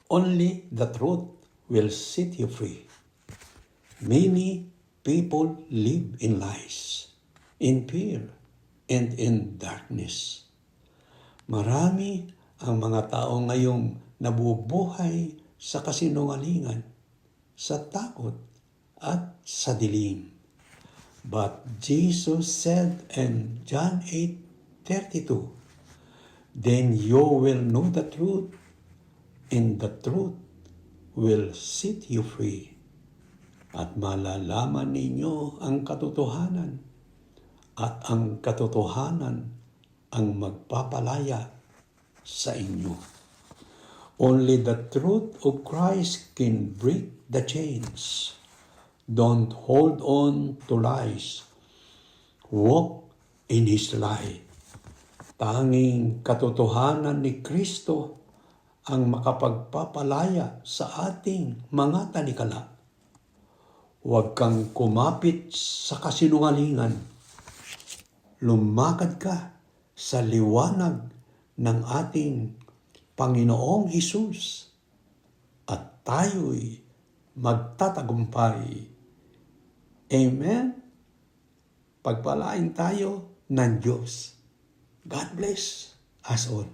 Only the truth will set you free. Many people live in lies, in fear, and in darkness. Marami ang mga tao ngayong nabubuhay sa kasinungalingan, sa takot, at sa dilim. But Jesus said in John 8:32, "Then you will know the truth, and the truth will set you free." At malalaman ninyo ang katotohanan, at ang katotohanan ang magpapalaya sa inyo. Only the truth of Christ can break the chains. Don't hold on to lies. Walk in His light. Tanging katotohanan ni Kristo ang makapagpapalaya sa ating mga tanikala. Huwag kang kumapit sa kasinungalingan. Lumakad ka sa liwanag ng ating Panginoong Hesus at tayo'y magtatagumpay. Amen? Pagpalain tayo ng Diyos. God bless us all.